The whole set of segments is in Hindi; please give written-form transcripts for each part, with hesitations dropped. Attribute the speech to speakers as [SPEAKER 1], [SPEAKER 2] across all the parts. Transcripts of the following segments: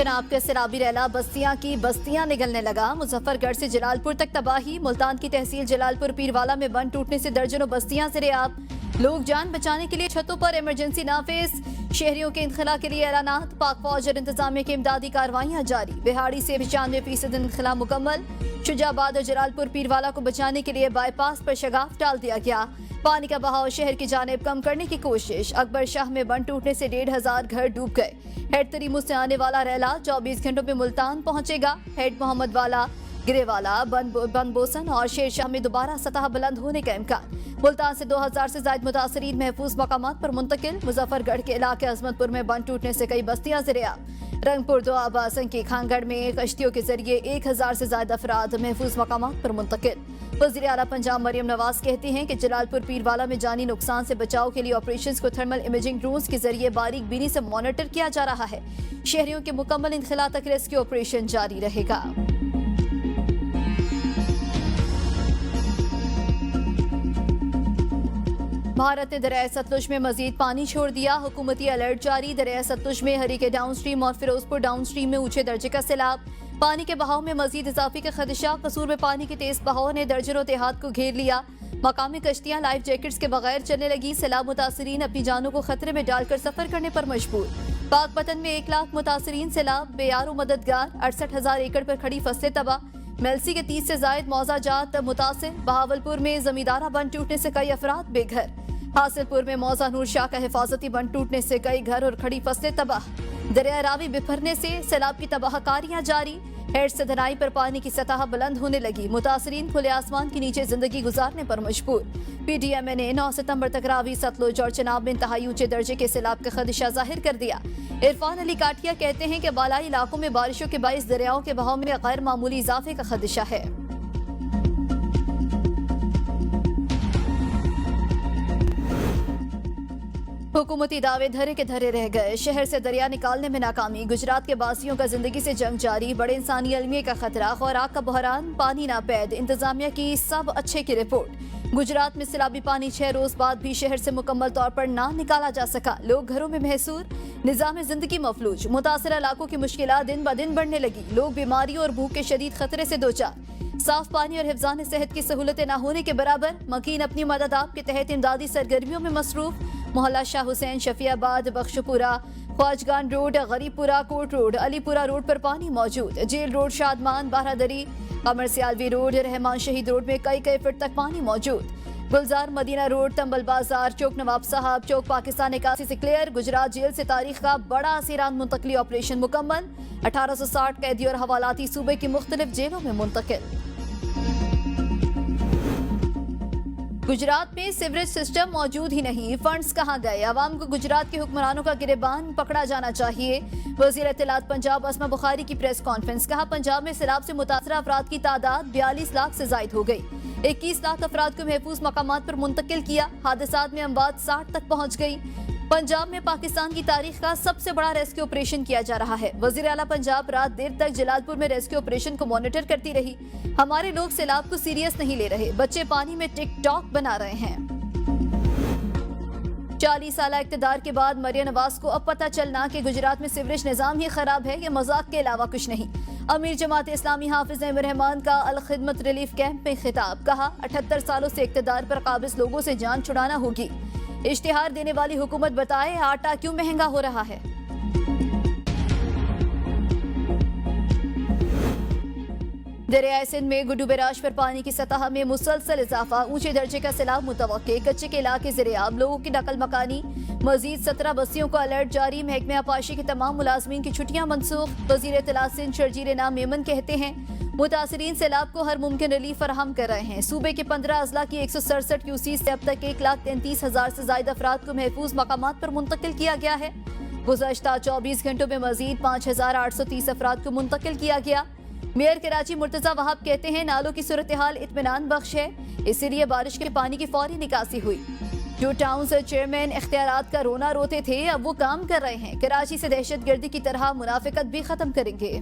[SPEAKER 1] जनाब के सैलाबी रैला बस्तियां की बस्तियां निगलने लगा। मुजफ्फरगढ़ से जलालपुर तक तबाही। मुल्तान की तहसील जलालपुर पीरवाला में बंद टूटने से दर्जनों बस्तियां ज़ेर-ए-आब। लोग जान बचाने के लिए छतों पर इमरजेंसी नाफिज। शहरियों के इनखला के लिए ऐलानात। पाक फौज और इंतजामिया की इमदादी कार्रवाइयां जारी। बिहाड़ी से 95% इनखला मुकम्मल। शुजाबाद और जलालपुर पीरवाला को बचाने के लिए बाईपास पर शगाफ डाल दिया गया। पानी का बहाव शहर की जानिब कम करने की कोशिश। अकबर शाह में बंद टूटने से 1500 घर डूब गए। हेड तरीमू से आने वाला रैला 24 घंटों में मुल्तान पहुंचेगा। हेड मोहम्मद वाला, गिरेवाला, बनबोसन और शेरशाह में दोबारा सतह बुलंद होने का इम्कान। मुल्तान से 2000 से ज्यादा मुतासरीन महफूज मकामात पर मुंतकिल। मुजफ्फरगढ़ के इलाके अजमतपुर में बंद टूटने से कई बस्तियां ज़ेर-ए-आब। रंगपुर दोआबा संकी खानगढ़ में कश्तियों के जरिए 1000 से ज्यादा अफराद महफूज मकामात पर मुंतकिल। वज़ीर आला पंजाब मरियम नवाज कहती हैं कि जलालपुर पीरवाला में जानी नुकसान से बचाव के लिए ऑपरेशन को थर्मल इमेजिंग ड्रोन्स के जरिए बारीक बीनी से मॉनिटर किया जा रहा है। शहरियों के मुकम्मल इनखला तक रेस्क्यू ऑपरेशन जारी रहेगा। भारत ने दरिया सतलुज में मजीद पानी छोड़ दिया। हुकूमती अलर्ट जारी। दरिया सतलुज में हरीके डाउन स्ट्रीम और फिरोजपुर डाउन स्ट्रीम में ऊंचे दर्जे का सैलाब। पानी के बहाव में मजीद इजाफे का खदशा। कसूर में पानी के तेज बहाव ने दर्जनों देहात को घेर लिया। मकामी कश्तियां लाइफ जैकेट्स के बगैर चलने लगी। सैलाब मुतासरीन अपनी जानों को खतरे में डालकर सफर करने पर मजबूर। पाकपतन में 1 लाख मुतासरीन सैलाब बेयारो मददगार। 68,000 एकड़ पर खड़ी फसलें तबाह। मेलसी के 30 से जायद मौजाजात मुतासिर। बहावलपुर में जमींदारा बंद टूटने से कई अफराद बेघर। हासिलपुर में मौजा नूर शाह का हिफाजती बंद टूटने से कई घर और खड़ी फसलें तबाह। दरिया रावी बिफरने से सैलाब की तबाहकारियां जारी। हेड से धनाई पर पानी की सतह बुलंद होने लगी। मुतासरीन खुले आसमान के नीचे जिंदगी गुजारने पर मजबूर। PDMA ने 9 सितंबर तक रावी, सतलुज और चनाब में इंतहाई ऊंचे दर्जे के सैलाब का खदशा जाहिर कर दिया। इरफान अली काटिया कहते हैं कि बालाई इलाकों में बारिशों के बाइस दरियाओं के बहाव में गैर मामूली इजाफे का खदशा है। हुकूमती दावे धरे के धरे रह गए। शहर से दरिया निकालने में नाकामी। गुजरात के बासियों का जिंदगी से जंग जारी। बड़े इंसानी अलमिये का खतरा। खुराक का बहरान। पानी नापैद। इंतजामिया की सब अच्छे की रिपोर्ट। गुजरात में सैलाबी पानी 6 रोज बाद भी शहर से मुकम्मल तौर पर ना निकाला जा सका। लोग घरों में महसूर। निजाम जिंदगी मफलूज। मुतासर इलाकों की मुश्किलात दिन ब दिन बढ़ने लगी। लोग बीमारी और भूख के शदीद खतरे से दो चार। साफ पानी और हिफ्जान सेहत की सहूलतें न होने के बराबर। मकीन अपनी मदद आप के तहत इमदादी सरगर्मियों में मसरूफ। मोहल्ला Shah Hussain, Shafiabad, Bakhshpura, Khwajgan road, Gharibpura, Kot road, Alipura road पर पानी मौजूद। Jail road, Shadman, Baradari, Qamar Sialvi road, Rehman Shaheed road में कई फीट तक पानी मौजूद। गुलजार मदीना रोड, तंबल बाजार, चौक नवाब साहब, चौक पाकिस्तान निकासी से क्लियर। गुजरात जेल से तारीख का बड़ा असीरान मुंतकली ऑपरेशन मुकम्मल। 1860 कैदी और हवालाती सूबे की मुख्तलिफ जेलों में मुंतकिल। गुजरात में सीवरेज सिस्टम मौजूद ही नहीं। फंड्स कहां गए? अवाम को गुजरात के हुक्मरानों का गिरेबान पकड़ा जाना चाहिए। वजीर इत्तलात पंजाब अस्मा बुखारी की प्रेस कॉन्फ्रेंस। कहा, पंजाब में सैलाब से मुतासरा अफराद की तादाद 42 लाख से जायद हो गई। 21 लाख अफराद को महफूज मकामात पर मुंतकिल किया। हादसात में अमवात 60 तक पहुंच गई। पंजाब में पाकिस्तान की तारीख का सबसे बड़ा रेस्क्यू ऑपरेशन किया जा रहा है। वजीर आला पंजाब रात देर तक जलालपुर में रेस्क्यू ऑपरेशन को मॉनिटर करती रही। हमारे लोग सैलाब को सीरियस नहीं ले रहे। बच्चे पानी में टिकटॉक बना रहे हैं। 40 साल इक़्तिदार के बाद मरियम नवाज को अब पता चलना कि गुजरात में सीवरेज निजाम ही खराब है। ये मजाक के अलावा कुछ नहीं। अमीर जमात इस्लामी हाफिज नईम रहमान का अल खिदमत रिलीफ कैंप में खिताब। कहा, 78 सालों से इक़्तिदार पर काबिज लोगों से जान छुड़ाना होगी। इश्तिहार देने वाली हुकूमत बताए आटा क्यों महंगा हो रहा है। दरियाए सिंध में गुड्डू बैराज पर पानी की सतह में मुसलसल इजाफा। ऊंचे दर्जे का सैलाब मुतवक्के। कच्चे के इलाके ज़ेर-ए-आब। लोगों की नकल मकानी। मजीद 17 बस्तियों को अलर्ट जारी। महकमे आपाशी के तमाम मुलाजमीन की छुट्टियां मनसूख। वजीर इत्तलात सिंध शर्जील नाम मेमन कहते हैं, मुतासरीन सैलाब को हर मुमकिन रिलीफ फराहम कर रहे हैं। सूबे के 15 अजला की 167 क्यूसी से अब तक 1,33,000 से ज्यादा अफराद को महफूज मकामात पर मुंतकिल किया गया है। गुज़श्ता 24 घंटों में मजीद 5,830 अफराद को मुंतकिल किया गया। मेयर कराची मुर्तजा वहाब कहते हैं, नालों की सूरत हाल इत्मीनान बख्श है, इसीलिए बारिश के पानी की फौरी निकासी हुई। जो टाउन चेयरमैन इख्तियारात का रोना रोते थे, अब वो काम कर रहे हैं। कराची से दहशतगर्दी की तरह मुनाफिकत भी खत्म करेंगे।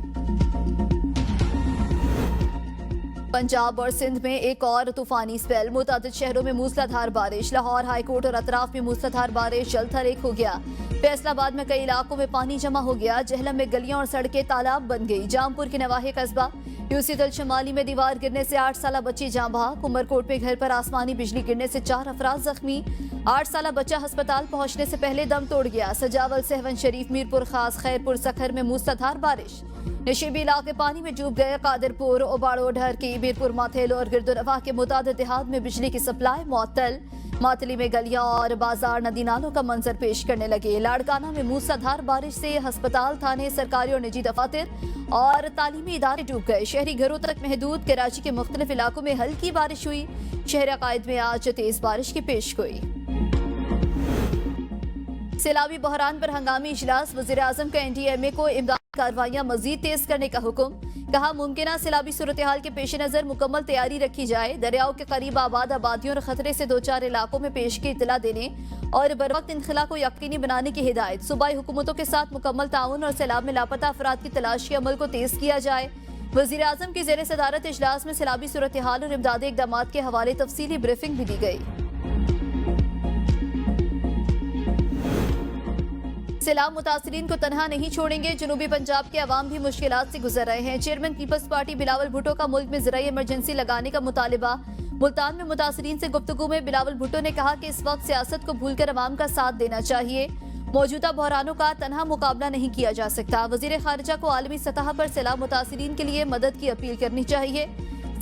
[SPEAKER 1] पंजाब और सिंध में एक और तूफानी स्पेल, मुतादिद शहरों में मूसलाधार बारिश। लाहौर हाईकोर्ट और अतराफ में मूसलाधार बारिश, जलथल हो गया। फैसलाबाद में कई इलाकों में पानी जमा हो गया। जहलम में गलियां और सड़कें तालाब बन गई। जामपुर के नवाहे कस्बा यूसी दल शमाली में दीवार गिरने से 8 साल बच्ची जाँ बहक। उमरकोट में घर पर आसमानी बिजली गिरने से 4 अफराद जख्मी। 8 साल बच्चा अस्पताल पहुंचने से पहले दम तोड़ गया। सजावल, सहवन शरीफ, मीरपुर खास, खैरपुर, सखर में मूसलाधार बारिश। नशीबी इलाके पानी में डूब गए। कादिरपुर, ओबाड़ो, ढरकी, मीरपुर, माथेल और गिरदुनवा के मुतादिद देहात में बिजली की सप्लाई मुअत्तल। मातली में गलियां और बाजार नदी नालों का मंजर पेश करने लगे। लाड़काना में मूसलाधार बारिश से अस्पताल, थाने, सरकारी और निजी दफातर और तालीमी इदारे डूब गए। शहरी घरों तक महदूद। कराची के मुख्तलिफ इलाकों में हल्की बारिश हुई। शहर अकायद में आज तेज बारिश की पेशगोई। सैलाबी बहरान पर हंगामी इजलास। वज़ीर आज़म का NDMA को इमदादी कार्रवाइयां मजीद तेज करने का हुक्म। कहा, मुमकिन सैलाबी सूरत हाल के पेश नजर मुकम्मल तैयारी रखी जाए। दरियाओं के करीब आबाद आबादियों और खतरे से 2-4 इलाकों में पेश की इतला देने और बर वक्त इनखला को यकीनी बनाने की हिदायत। सूबाई हुकूमतों के साथ मुकम्मल ताउन और सैलाब में लापता अफराद की तलाशी अमल को तेज किया जाए। वज़ीर आज़म की ज़ेर सदारत इजलास में सैलाबी सूरत हाल और इमदादी इक़दाम के हवाले तफसीली ब्रीफिंग भी दी गई। सैलाब मुतासरीन को तनहा नहीं छोड़ेंगे। जनूबी पंजाब के अवाम भी मुश्किलात से गुजर रहे हैं। Chairman Peoples Party Bilawal Bhutto का मुल्क में ज़राई इमरजेंसी लगाने का मुतालिबा। मुल्तान में मुतासरीन से गुफ्तगू में बिलावल भुट्टो ने कहा कि इस वक्त सियासत को भूलकर अवाम का साथ देना चाहिए। मौजूदा बहरानों का तनहा मुकाबला नहीं किया जा सकता। वज़ीर खारिजा को आलमी सतह पर सैलाब मुतासरीन के लिए मदद की अपील करनी चाहिए।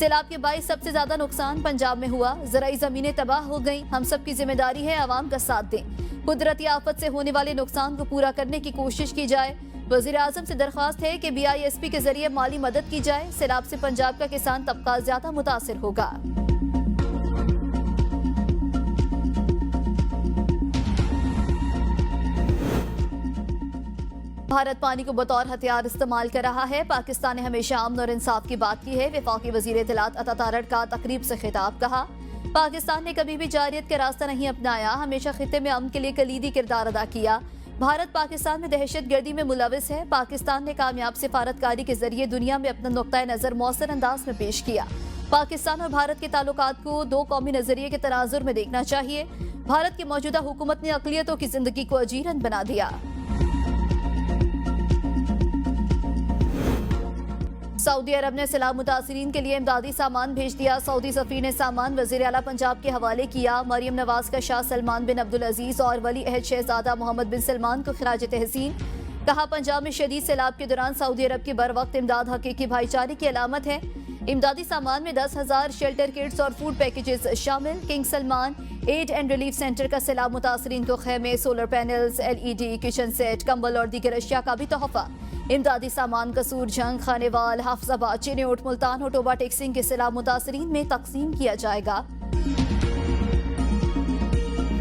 [SPEAKER 1] सैलाब के बाइस सबसे ज्यादा नुकसान पंजाब में हुआ। ज़राई ज़मीनें तबाह हो गई। हम सब की जिम्मेदारी है अवाम का साथ दें। कुदरती आफत से होने वाले नुकसान को पूरा करने की कोशिश की जाए। वज़ीर आज़म से दरख्वास्त है कि BISP के जरिए माली मदद की जाए। सैलाब से पंजाब का किसान तबका ज्यादा मुतासिर होगा। भारत पानी को बतौर हथियार इस्तेमाल कर रहा है। पाकिस्तान ने हमेशा अमन और इंसाफ की बात की है। वफाकी वज़ीर इत्तलात अता तारड़ का तकरीब से खिताब। कहा, पाकिस्तान ने कभी भी जारियत का रास्ता नहीं अपनाया, हमेशा खित्ते में अमन के लिए कलीदी किरदार अदा किया। भारत पाकिस्तान में दहशत गर्दी में मुलविस है। पाकिस्तान ने कामयाब सिफारतकारी के जरिए दुनिया में अपना नुक्ता नजर मौसर अंदाज में पेश किया। पाकिस्तान और भारत के ताल्लुकात को 2 कौमी नजरिए के तनाजुर में देखना चाहिए। भारत की मौजूदा हुकूमत ने अक़लियतों की जिंदगी को अजीरन बना दिया। सऊदी अरब ने सैलाब मुतासरीन के लिए इमदादी सामान भेज दिया। सऊदी सफीर ने सामान वज़ीर आला पंजाब के हवाले किया। मरियम नवाज का शाह सलमान बिन अब्दुल अजीज और वली अहद शहजादा मोहम्मद बिन सलमान को खिराज तहसीन। कहा, पंजाब में शदीद सैलाब के दौरान सऊदी अरब की बर वक्त इमदाद हकीकी भाईचारे की अलामत है। इमदादी सामान में 10,000 शेल्टर किट्स और फूड पैकेजेस शामिल। King Salman aid and relief centre का सैलाब मुतासरीन को खैमे, solar panels, LED, kitchen set, कंबल और दीगर अशिया का भी तोहफा। इमदादी सामान कसूर जंग, खानेवाल, हाफजाबाद, चिन्योट, मुल्तान और टोबा टेक्सिंग के सैलाब मुतासरीन में तकसीम किया जाएगा।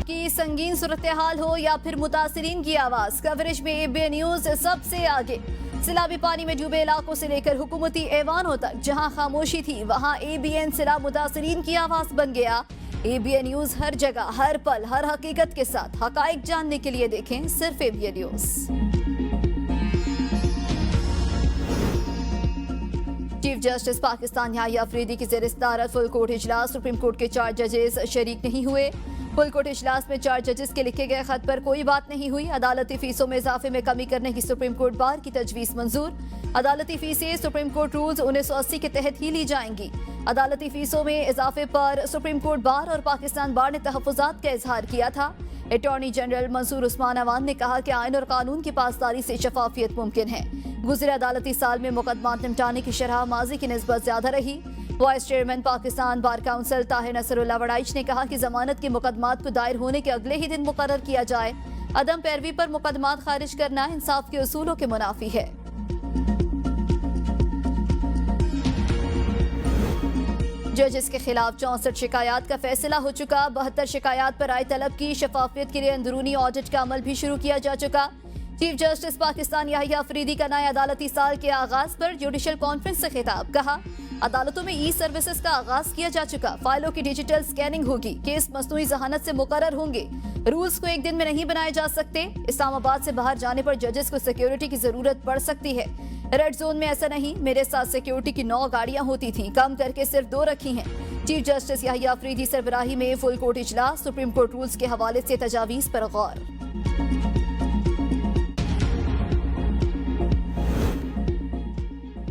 [SPEAKER 1] की संगीन सूरत हाल हो या फिर मुतासरीन की आवाज, कवरेज में ABN न्यूज सबसे आगे। सैलाबी पानी में डूबे इलाकों से लेकर हुकूमती ऐवानों तक जहां खामोशी थी वहां ABN सैलाब मुतासरीन की आवाज बन गया। ABN न्यूज हर जगह, हर पल, हर हकीकत के साथ। हकाइक जानने के लिए देखें सिर्फ ABN news. Chief justice Pakistan Yahya Afridi की ज़ेर सदारत फुल कोर्ट इजलास। सुप्रीम कोर्ट के 4 जजेस शरीक नहीं हुए। फुल कोर्ट इजलास में 4 जजेस के लिखे गए खत पर कोई बात नहीं हुई। अदालती फीसों में इजाफे में कमी करने की सुप्रीम कोर्ट बार की तजवीज़ मंजूर। अदालती फीसें सुप्रीम कोर्ट रूल्स 1980 के तहत ही ली जाएंगी। अदालती फीसों में इजाफे पर सुप्रीम कोर्ट बार और पाकिस्तान बार ने तहफ़्फ़ुज़ात का इजहार किया था। अटॉर्नी जनरल मंसूर उस्मान अवान ने कहा कि आइन और कानून की पासदारी से शफाफियत मुमकिन है। गुज़िरे अदालती साल में मुकदमात निपटाने की शरह माजी की निस्बत ज्यादा रही। Vice chairman Pakistan bar council Tahir Nasrullah Waraich ने कहा कि जमानत की मुकदमात को दायर होने के अगले ही दिन मुकर्रर किया जाए। अदम पैरवी पर मुकदमात खारिज करना इंसाफ के उसूलों के मुनाफी है। जजेस के खिलाफ 64 शिकायत का फैसला हो चुका। 72 शिकायत पर राय तलब की। शफाफियत के लिए अंदरूनी ऑडिट का अमल भी शुरू किया जा चुका। चीफ जस्टिस पाकिस्तान याहिया अफरीदी का नए अदालती साल के आगाज पर जुडिशल कॉन्फ्रेंस से खिताब। कहा, अदालतों में ई सर्विसेज का आगाज किया जा चुका, फाइलों की डिजिटल स्कैनिंग होगी, केस मसनूई जहानत से मुकर्रर होंगे, रूल्स को एक दिन में नहीं बनाए जा सकते। इस्लामाबाद से बाहर जाने पर जजेस को सिक्योरिटी की जरूरत पड़ सकती है। रेड जोन में ऐसा नहीं, मेरे साथ सिक्योरिटी की 9 गाड़ियां होती थीं, कम करके सिर्फ 2 रखी हैं। चीफ जस्टिस याहिया अफरीदी सरबराही में फुल कोर्ट इजलास, सुप्रीम कोर्ट रूल्स के हवाले से तजावीज पर गौर।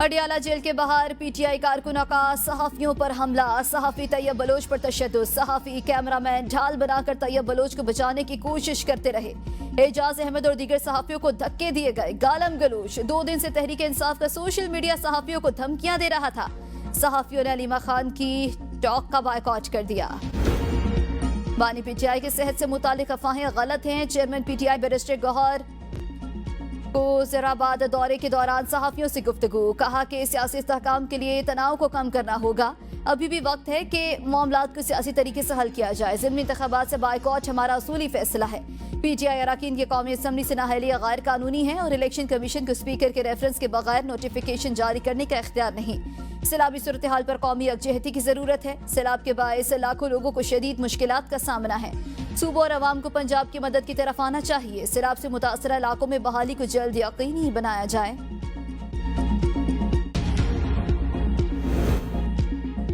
[SPEAKER 1] अडियाला जेल के बाहर पीटीआई कारकुना का सहाफियों पर हमला, सहाफी तैयब बलोच पर तशद्दुद, सहाफी कैमरामैन ढाल बनाकर तैयब बलोच को बचाने की कोशिश करते रहे। एजाज अहमद और दीगर सहाफियों को धक्के दिए गए, गालम गलोच। 2 दिन से तहरीक इंसाफ का सोशल मीडिया सहाफियों को धमकियां दे रहा था। सहाफियों ने अलीमा खान की टॉक का बायकॉट कर दिया। बानी पीटीआई के सेहत से मुतालिक अफवाहें गलत हैं, चेयरमैन पीटीआई बैरिस्टर गौहर को ज़राबाद दौरे के दौरान सहाफियों से गुफ्तगू, कहा कि सियासी इस्तेहकाम के लिए तनाव को कम करना होगा, अभी भी वक्त है कि मामलात को सियासी तरीके से हल किया जाए। ज़िमनी इंतखाबात से बायकॉट हमारा असूली फैसला है। पीटीआई अरकान की कौमी असम्बली से नाअहली गैर कानूनी है और इलेक्शन कमीशन को स्पीकर के रेफरेंस के बगैर नोटिफिकेशन जारी करने का इख्तियार नहीं। सैलाबी सूरत हाल पर कौमी यकजहती की जरूरत है। सैलाब के बायस लाखों लोगों को शदीद मुश्किलात का सामना है। सूबों और अवाम को पंजाब की मदद की तरफ आना चाहिए। सैलाब से मुतासरा इलाकों में बहाली को जल्द यकीनी बनाया जाए।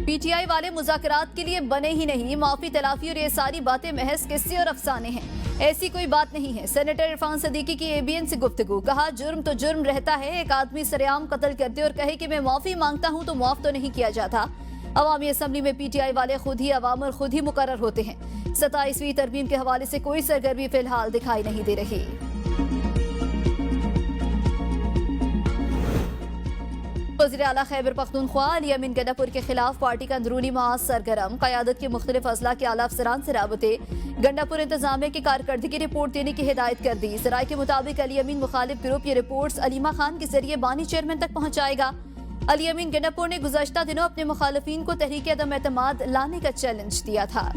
[SPEAKER 1] पीटीआई वाले मुज़ाकरात के लिए बने ही नहीं, माफी तलाफी और ये सारी बातें महज किस्से और अफसाने हैं, ऐसी कोई बात नहीं है। सेनेटर इरफान सदीकी की एबीएन से गुफ्तगू, कहा जुर्म तो जुर्म रहता है, एक आदमी सरेआम कत्ल कर दे और कहे कि मैं माफी मांगता हूं तो मुआफ तो नहीं किया जाता। अवामी असम्बली में पीटीआई वाले खुद ही अवाम और खुद ही मुकर्रर होते हैं। 27वीं तरमीम के हवाले से कोई सरगर्मी फिलहाल दिखाई नहीं दे रही। वज़ीर आला खैबर पख्तूनख्वा अली अमीन गंडापुर के खिलाफ पार्टी का अंदरूनी माज सरगर्म, क़यादत के मुख्तलिफ अजला के आला अफसरान से राबते, गंडापुर इंतजामिया की कारकर्दगी रिपोर्ट देने की हिदायत कर दी। ज़राए के मुताबिक अली अमीन मुखालिफ ग्रुप ये रिपोर्ट्स अलीमा खान के जरिए बानी चेयरमैन तक पहुंचाएगा। अली अमीन गंडापुर ने गुज़श्ता दिनों अपने मुखालिफिन को तहरीक अदम एतमाद लाने का चैलेंज दिया था।